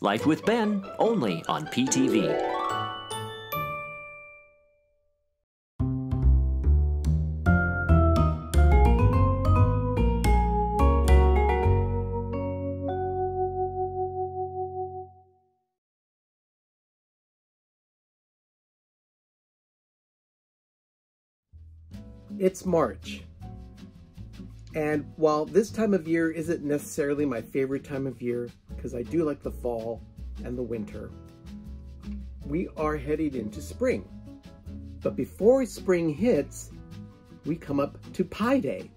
Life with Ben, only on PTV. It's March, and while this time of year isn't necessarily my favorite time of year, because I do like the fall and the winter, we are headed into spring. But before spring hits, we come up to Pie Day.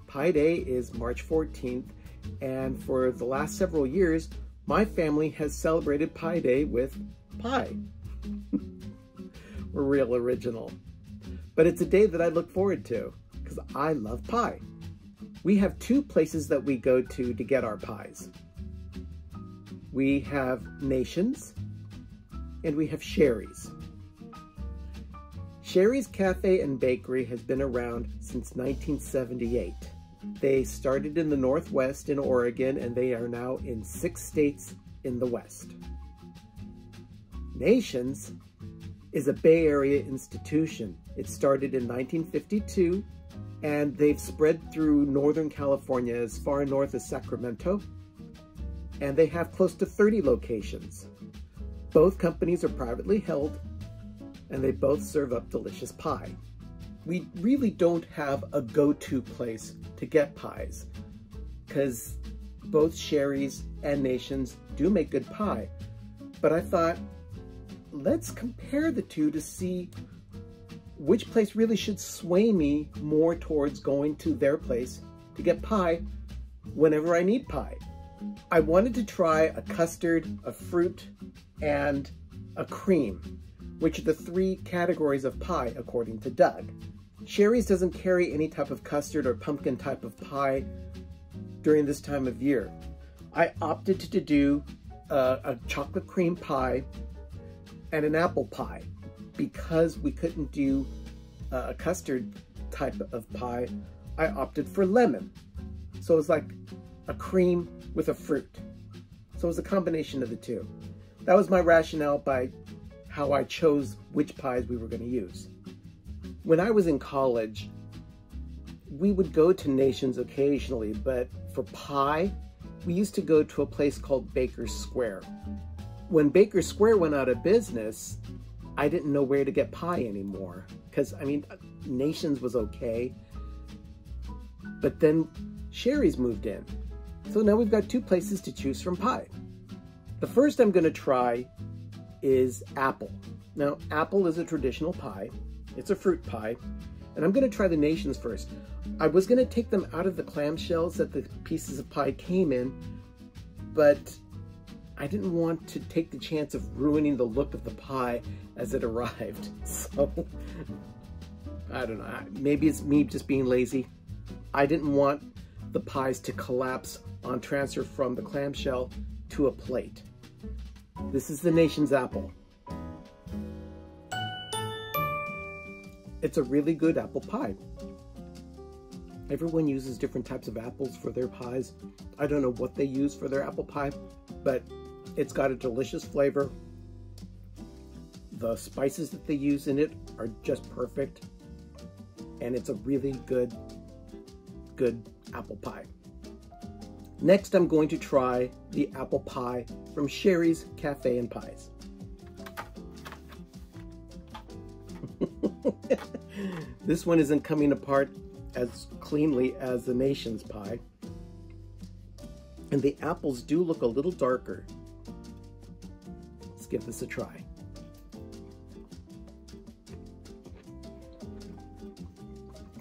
Pie Day is March 14th, and for the last several years, my family has celebrated Pie Day with pie. We're real original. But it's a day that I look forward to because I love pie. We have two places that we go to get our pies. We have Nations and we have Shari's. Shari's Cafe and Bakery has been around since 1978. They started in the Northwest in Oregon and they are now in 6 states in the West. Nations is a Bay Area institution. It started in 1952, and they've spread through Northern California as far north as Sacramento, and they have close to 30 locations. Both companies are privately held, and they both serve up delicious pie. We really don't have a go-to place to get pies, because both Shari's and Nations do make good pie, but I thought, let's compare the two to see which place really should sway me more towards going to their place to get pie whenever I need pie. I wanted to try a custard, a fruit, and a cream, which are the 3 categories of pie according to Doug. Shari's doesn't carry any type of custard or pumpkin type of pie during this time of year. I opted to do a chocolate cream pie and an apple pie. Because we couldn't do a custard type of pie, I opted for lemon. So it was like a cream with a fruit. So it was a combination of the two. That was my rationale by how I chose which pies we were going to use. When I was in college, we would go to Nations occasionally, but for pie, we used to go to a place called Baker's Square. When Baker's Square went out of business, I didn't know where to get pie anymore. Because, I mean, Nations was okay. But then Shari's moved in. So now we've got 2 places to choose from pie. The first I'm going to try is apple. Now, apple is a traditional pie. It's a fruit pie. And I'm going to try the Nations first. I was going to take them out of the clamshells that the pieces of pie came in, but I didn't want to take the chance of ruining the look of the pie as it arrived. So, I don't know, maybe it's me just being lazy. I didn't want the pies to collapse on transfer from the clamshell to a plate. This is the Nation's apple. It's a really good apple pie. Everyone uses different types of apples for their pies. I don't know what they use for their apple pie, but it's got a delicious flavor. The spices that they use in it are just perfect. And it's a really good apple pie. Next, I'm going to try the apple pie from Shari's Cafe and Pies. This one isn't coming apart as cleanly as the Nation's pie. And the apples do look a little darker. Let's give this a try.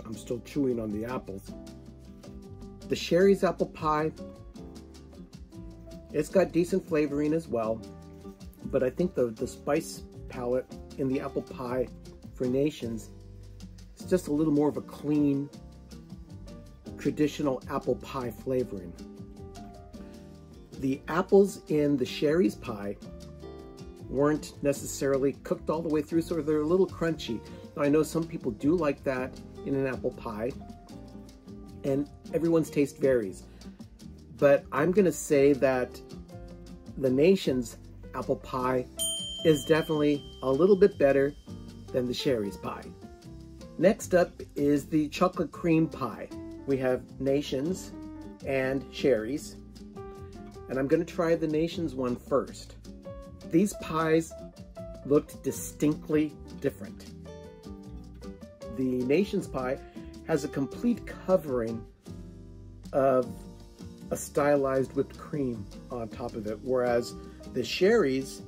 I'm still chewing on the apples. The Shari's apple pie, it's got decent flavoring as well, but I think the spice palette in the apple pie for Nations is just a little more of a clean, traditional apple pie flavoring. The apples in the Shari's pie weren't necessarily cooked all the way through, so they're a little crunchy. Now, I know some people do like that in an apple pie, and everyone's taste varies. But I'm gonna say that the Nation's apple pie is definitely a little bit better than the Shari's pie. Next up is the chocolate cream pie. We have Nation's and Shari's, and I'm going to try the Nation's one first. These pies looked distinctly different. The Nation's pie has a complete covering of a stylized whipped cream on top of it, whereas the Shari's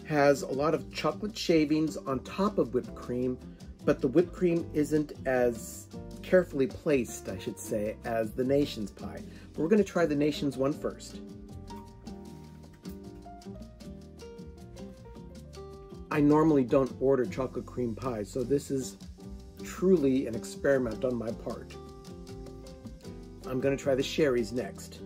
has a lot of chocolate shavings on top of whipped cream, but the whipped cream isn't as carefully placed, I should say, as the Nation's pie. But we're going to try the Nation's one first. I normally don't order chocolate cream pie, so this is truly an experiment on my part. I'm going to try the Shari's next.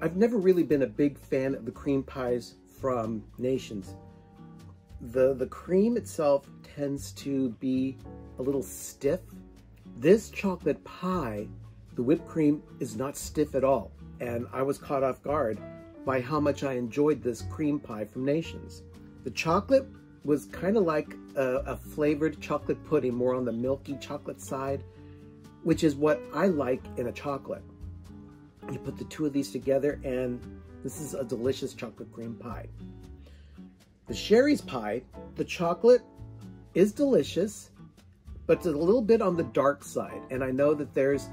I've never really been a big fan of the cream pies from Nation's. The cream itself tends to be a little stiff. This chocolate pie, the whipped cream is not stiff at all, and I was caught off guard by how much I enjoyed this cream pie from Nation's. The chocolate was kind of like a flavored chocolate pudding, more on the milky chocolate side, which is what I like in a chocolate. You put the two of these together and this is a delicious chocolate cream pie. The Shari's pie, the chocolate is delicious, but it's a little bit on the dark side. And I know that there's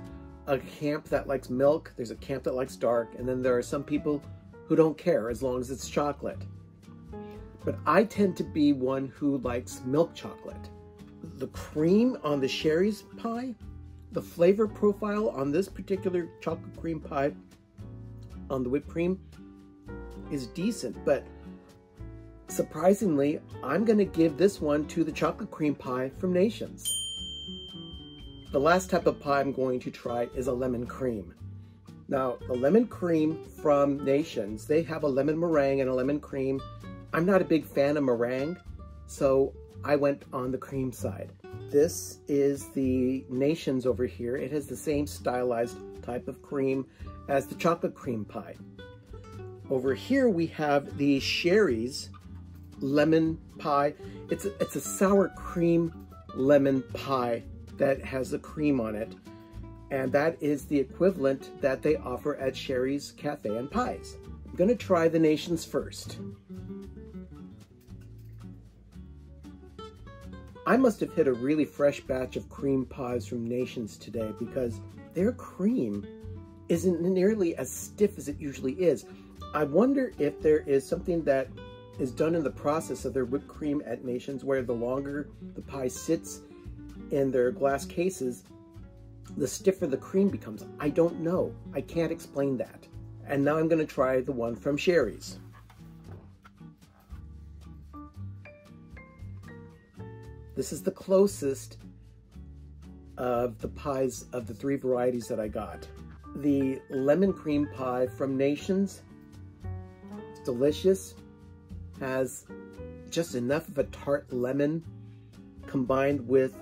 a camp that likes milk, there's a camp that likes dark, and then there are some people who don't care as long as it's chocolate. But I tend to be one who likes milk chocolate. The cream on the Shari's pie, the flavor profile on this particular chocolate cream pie on the whipped cream is decent, but surprisingly, I'm going to give this one to the chocolate cream pie from Nation's. The last type of pie I'm going to try is a lemon cream. Now, the lemon cream from Nation's, they have a lemon meringue and a lemon cream. I'm not a big fan of meringue, so I went on the cream side. This is the Nation's over here. It has the same stylized type of cream as the chocolate cream pie. Over here we have the Shari's lemon pie. It's a sour cream lemon pie that has a cream on it, and that is the equivalent that they offer at Shari's Cafe and Pies. I'm going to try the Nation's first. I must have hit a really fresh batch of cream pies from Nation's today because their cream isn't nearly as stiff as it usually is. I wonder if there is something that is done in the process of their whipped cream at Nation's where the longer the pie sits in their glass cases, the stiffer the cream becomes. I don't know. I can't explain that. And now I'm going to try the one from Shari's. This is the closest of the pies of the three varieties that I got. The lemon cream pie from Nation's, it's delicious, has just enough of a tart lemon combined with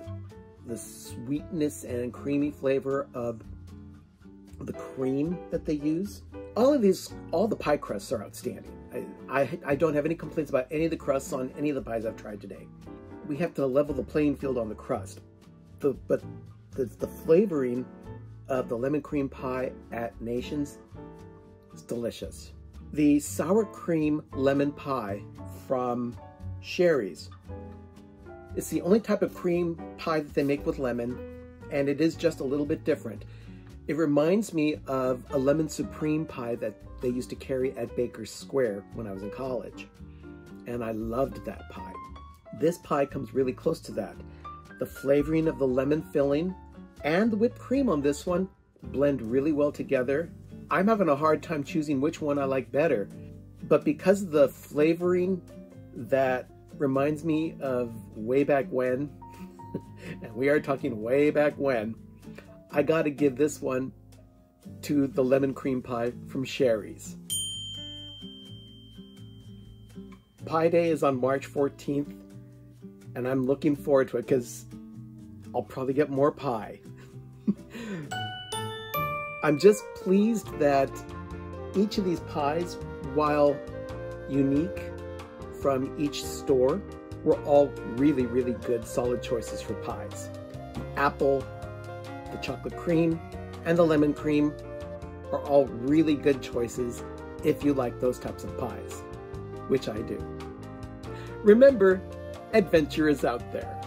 the sweetness and creamy flavor of the cream that they use. All the pie crusts are outstanding. I don't have any complaints about any of the crusts on any of the pies I've tried today. We have to level the playing field on the crust. But the flavoring of the lemon cream pie at Nation's is delicious. The sour cream lemon pie from Shari's, it's the only type of cream pie that they make with lemon, and it is just a little bit different. It reminds me of a lemon supreme pie that they used to carry at Baker's Square when I was in college, and I loved that pie. This pie comes really close to that. The flavoring of the lemon filling and the whipped cream on this one blend really well together. I'm having a hard time choosing which one I like better, but because of the flavoring that reminds me of way back when, and we are talking way back when, I gotta give this one to the lemon cream pie from Shari's. Pie Day is on March 14th, and I'm looking forward to it because I'll probably get more pie. I'm just pleased that each of these pies, while unique from each store, were all really, really good, solid choices for pies. The apple, the chocolate cream, and the lemon cream are all really good choices if you like those types of pies, which I do. Remember, adventure is out there.